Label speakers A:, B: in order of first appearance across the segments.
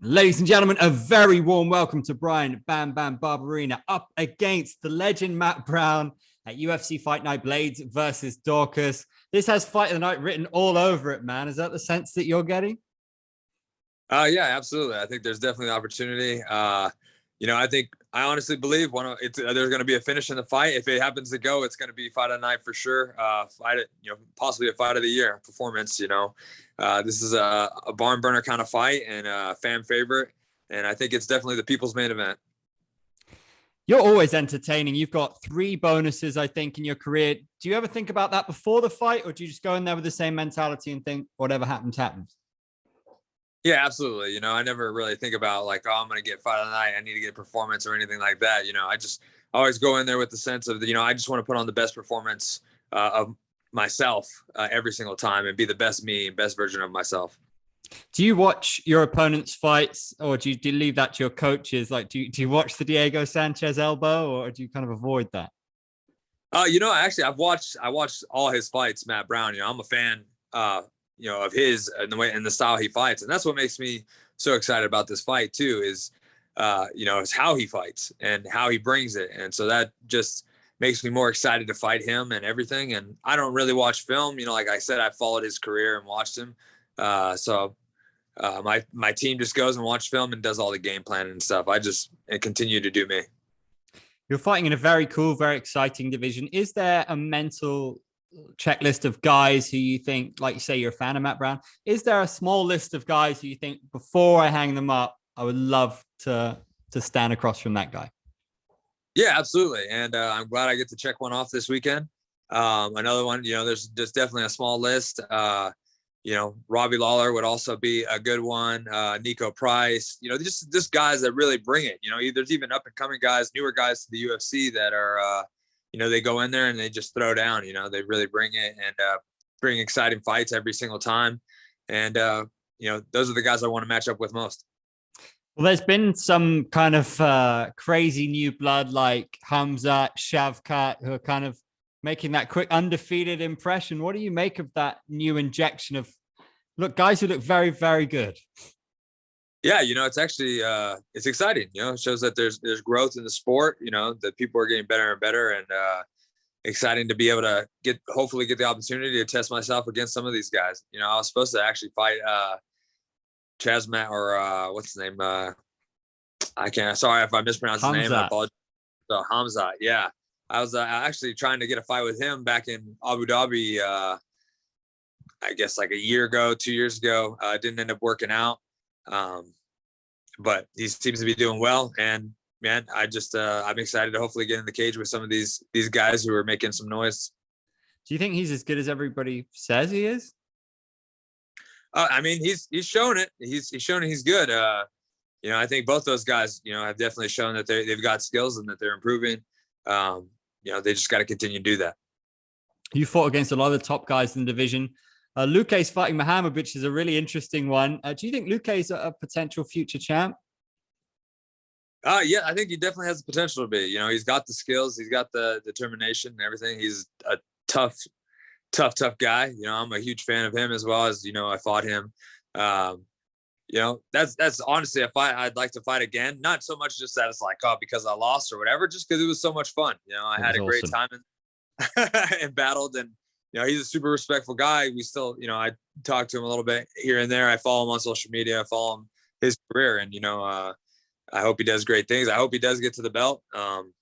A: Ladies and gentlemen, a very warm welcome to Bryan Barberena up against the legend Matt Brown at UFC Fight Night Blades versus Dorcas. This has Fight of the Night written all over it, man. Is that the sense that you're getting?
B: Yeah, absolutely. I think there's definitely an opportunity. I honestly believe there's going to be a finish in the fight. If it happens to go, it's going to be Fight of the Night for sure. Possibly a Fight of the Year performance. This is a barn burner kind of fight and a fan favorite, and I think it's definitely the people's main event.
A: You're always entertaining. You've got 3 bonuses, I think, in your career. Do you ever think about that before the fight, or do you just go in there with the same mentality and think whatever happens, happens?
B: Yeah, absolutely. I never really think about like, oh, I'm going to get Fight of the Night. I need to get performance or anything like that. I just always go in there with the sense of, I just want to put on the best performance of myself every single time and be the best me, best version of myself.
A: Do you watch your opponent's fights, or do you leave that to your coaches? Like, do you watch the Diego Sanchez elbow, or do you kind of avoid that?
B: Actually, I watched all his fights, Matt Brown. I'm a fan, of his and the way and the style he fights, and that's what makes me so excited about this fight too. Is how he fights and how he brings it, and so that just makes me more excited to fight him and everything. And I don't really watch film, like I said, I followed his career and watched him. My team just goes and watch film and does all the game planning and stuff. I continue to do me.
A: You're fighting in a very cool, very exciting division. Is there a mental checklist of guys who you think, like you say, you're a fan of Matt Brown? Is there a small list of guys who you think, before I hang them up, I would love to stand across from that guy?
B: Yeah, absolutely. And I'm glad I get to check one off this weekend. Another one, there's definitely a small list. Robbie Lawler would also be a good one. Niko Price, just guys that really bring it. There's even up and coming guys, newer guys to the UFC that are, they go in there and they just throw down. They really bring it and bring exciting fights every single time. And those are the guys I want to match up with most.
A: Well, there's been some kind of crazy new blood like Khamzat Chimaev, who are kind of making that quick undefeated impression. What do you make of that new injection of guys who look very, very good?
B: Yeah, it's actually it's exciting. It shows that there's growth in the sport. That people are getting better and better, and exciting to be able to hopefully get the opportunity to test myself against some of these guys. I was supposed to actually fight Chasmat or what's his name? I can't. Sorry if I mispronounced his name. I apologize. So Khamzat, yeah. I was actually trying to get a fight with him back in Abu Dhabi, I guess like a year ago, 2 years ago. Didn't end up working out. But he seems to be doing well. And man, I'm excited to hopefully get in the cage with some of these guys who are making some noise.
A: Do you think he's as good as everybody says he is?
B: He's shown it. He's shown he's good. I think both those guys, have definitely shown that they've got skills and that they're improving. They just got to continue to do that.
A: You fought against a lot of the top guys in the division. Luque's fighting Muhammad, which is a really interesting one. Do you think Luque's a potential future champ?
B: Yeah, I think he definitely has the potential to be. He's got the skills, he's got the determination and everything. He's a tough guy. I'm a huge fan of him as well as, I fought him. That's honestly a fight I'd like to fight again. Not so much just that it's like, oh, because I lost or whatever, just because it was so much fun. I had a great time and battled, and he's a super respectful guy. We still, I talk to him a little bit here and there. I follow him on social media. I follow him his career, and I hope he does great things. I hope he does get to the belt, and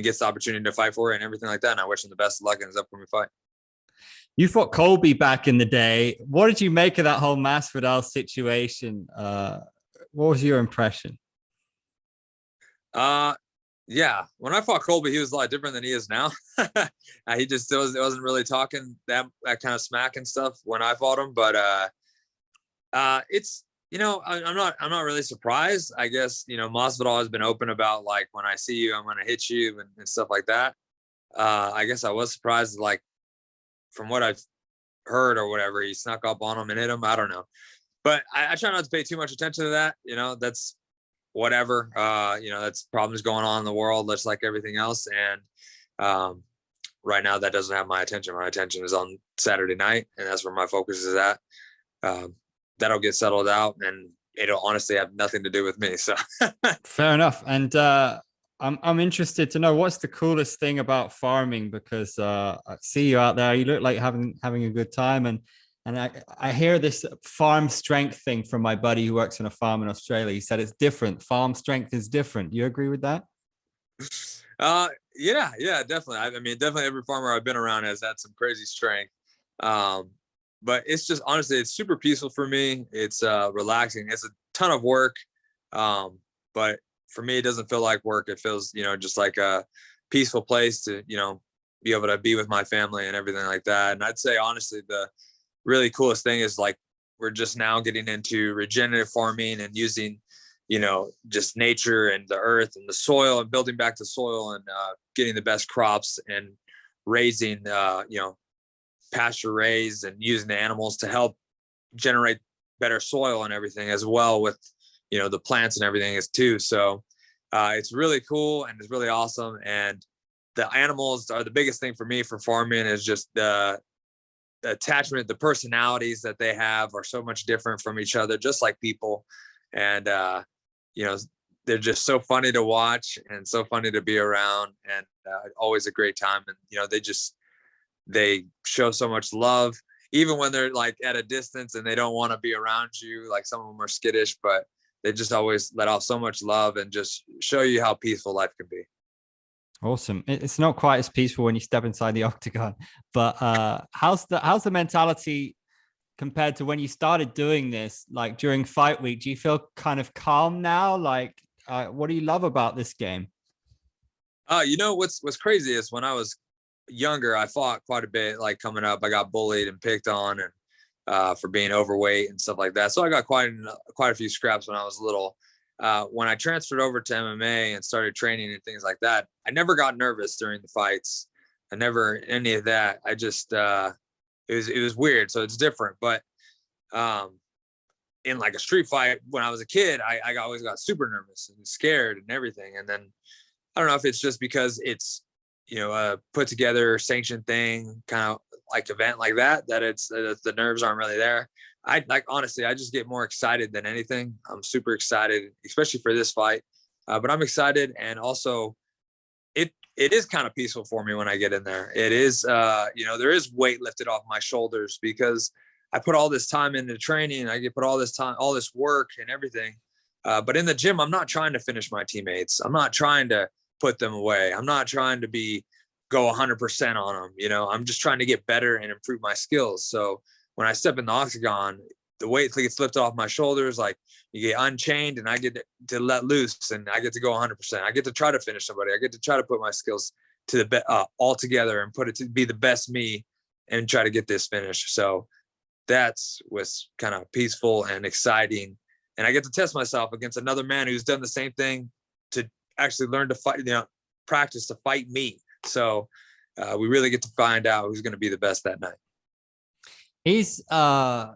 B: gets the opportunity to fight for it and everything like that. And I wish him the best of luck in his upcoming fight.
A: You fought Colby back in the day. What did you make of that whole Masvidal situation? What was your impression?
B: Yeah, when I fought Colby, he was a lot different than he is now. He just wasn't really talking that kind of smack and stuff when I fought him. But it's I'm not really surprised. I guess Masvidal has been open about like, when I see you, I'm gonna hit you and stuff like that. I guess I was surprised, like, from what I've heard or whatever, he snuck up on him and hit him. I don't know, but I try not to pay too much attention to that. That's whatever. That's problems going on in the world, just like everything else. And right now, that doesn't have my attention. My attention is on Saturday night, and that's where my focus is at. That'll get settled out, and it'll honestly have nothing to do with me. So
A: Fair enough. And I'm interested to know what's the coolest thing about farming, because I see you out there. You look like having a good time, and I hear this farm strength thing from my buddy who works on a farm in Australia. He said it's different. Farm strength is different. Do you agree with that?
B: Yeah, definitely. I mean, definitely every farmer I've been around has had some crazy strength. But it's just, honestly, it's super peaceful for me. It's relaxing. It's a ton of work. But for me, it doesn't feel like work. It feels, just like a peaceful place to, be able to be with my family and everything like that. And I'd say, honestly, the really coolest thing is, like, we're just now getting into regenerative farming and using, just nature and the earth and the soil, and building back the soil, and getting the best crops, and raising, pasture raised, and using the animals to help generate better soil and everything, as well with, the plants and everything is too. So it's really cool, and it's really awesome. And the animals are the biggest thing for me for farming, is just the attachment, the personalities that they have are so much different from each other, just like people. And, they're just so funny to watch and so funny to be around, and always a great time. And, they show so much love, even when they're like at a distance and they don't want to be around you. Like, some of them are skittish, but they just always let off so much love and just show you how peaceful life can be.
A: Awesome. It's not quite as peaceful when you step inside the octagon, but how's the mentality compared to when you started doing this? Like, during fight week, do you feel kind of calm now? Like, what do you love about this game?
B: What's crazy is, when I was younger, I fought quite a bit. Like, coming up, I got bullied and picked on, and for being overweight and stuff like that. So I got quite a few scraps when I was little. When I transferred over to MMA and started training and things like that, I never got nervous during the fights. I never any of that. I just it was weird. So it's different. But in like a street fight when I was a kid, I always got super nervous and scared and everything. And then I don't know if it's just because it's, a put together sanctioned thing, kind of like event like that it's the nerves aren't really there. Honestly, I just get more excited than anything. I'm super excited, especially for this fight. But I'm excited, and also it is kind of peaceful for me when I get in there. It is, there is weight lifted off my shoulders, because I put all this time into training. I get put all this time, all this work and everything. But in the gym, I'm not trying to finish my teammates. I'm not trying to put them away. I'm not trying to go 100% on them. I'm just trying to get better and improve my skills. So when I step in the octagon, the weight gets lifted off my shoulders. Like, you get unchained, and I get to let loose, and I get to go 100%. I get to try to finish somebody. I get to try to put my skills to the all together, and put it to be the best me, and try to get this finish. So was kind of peaceful and exciting. And I get to test myself against another man who's done the same thing, to actually learn to fight, practice to fight me. So we really get to find out who's going to be the best that night.
A: He's a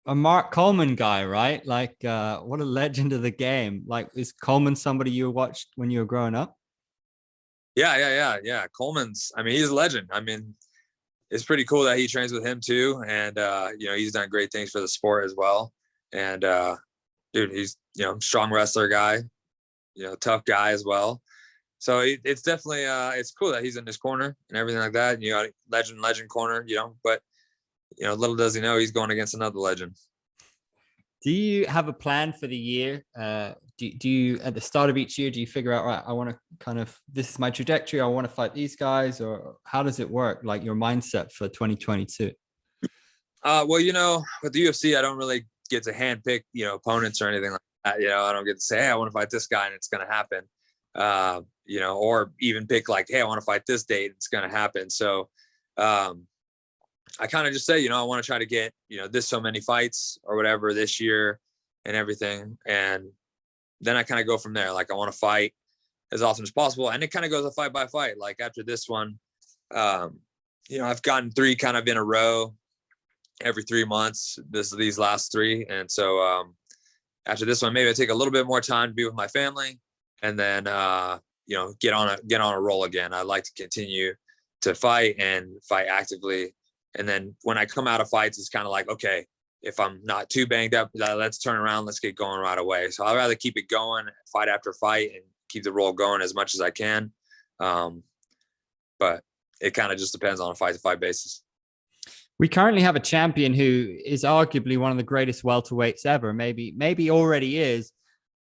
A: Mark Coleman guy, right? Like, what a legend of the game. Like, is Coleman somebody you watched when you were growing up?
B: Yeah. Coleman's, he's a legend. It's pretty cool that he trains with him too. And, he's done great things for the sport as well. And, dude, he's, strong wrestler guy, tough guy as well. So it's definitely, it's cool that he's in this corner and everything like that. And, legend corner, but, little does he know he's going against another legend.
A: Do you have a plan for the year? Do you, at the start of each year, do you figure out, right, I want to this is my trajectory, I want to fight these guys, or how does it work? Like, your mindset for 2022?
B: Well, with the UFC, I don't really get to handpick, opponents or anything like that. I don't get to say, hey, I want to fight this guy and it's going to happen. Or even pick like, hey, I want to fight this date, it's going to happen. So, I kind of just say, I want to try to get, this so many fights or whatever this year and everything. And then I kind of go from there. Like, I want to fight as often as possible. And it kind of goes a fight by fight. Like, after this one, I've gotten 3 kind of in a row every 3 months, these last 3. And so, after this one, maybe I take a little bit more time to be with my family, and then, get on a roll again. I like to continue to fight and fight actively. And then when I come out of fights, it's kind of like, okay, if I'm not too banged up, let's turn around, let's get going right away. So I'd rather keep it going, fight after fight, and keep the roll going as much as I can. But it kind of just depends on a fight-to-fight basis.
A: We currently have a champion who is arguably one of the greatest welterweights ever. Maybe already is.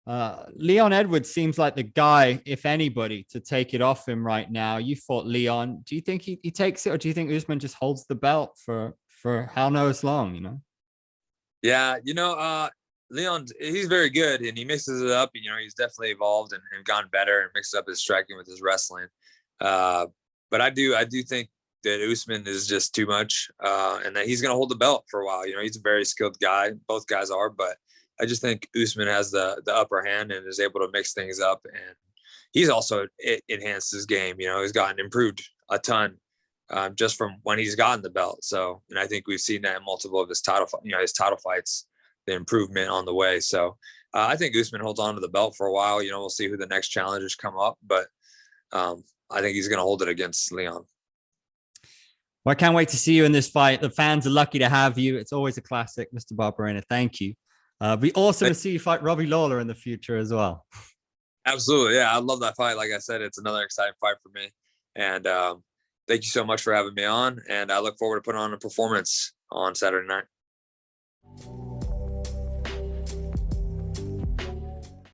A: Leon Edwards seems like the guy, if anybody, to take it off him right now. You fought Leon. Do you think he takes it, or do you think Usman just holds the belt for how knows long? You know?
B: Yeah, Leon, he's very good, and he mixes it up. He's definitely evolved and gotten better, and mixes up his striking with his wrestling. But I do think that Usman is just too much, and that he's going to hold the belt for a while. He's a very skilled guy. Both guys are, but I just think Usman has the upper hand and is able to mix things up. And he's also enhanced his game. He's gotten improved a ton just from when he's gotten the belt. So, and I think we've seen that in multiple of his title fights, the improvement on the way. So I think Usman holds on to the belt for a while. We'll see who the next challengers come up, but I think he's going to hold it against Leon.
A: Well, I can't wait to see you in this fight. The fans are lucky to have you. It's always a classic, Mr. Barberena. Thank you. Be awesome to see you fight Robbie Lawler in the future as well.
B: Absolutely. Yeah, I love that fight. Like I said, it's another exciting fight for me. And thank you so much for having me on. And I look forward to putting on a performance on Saturday night.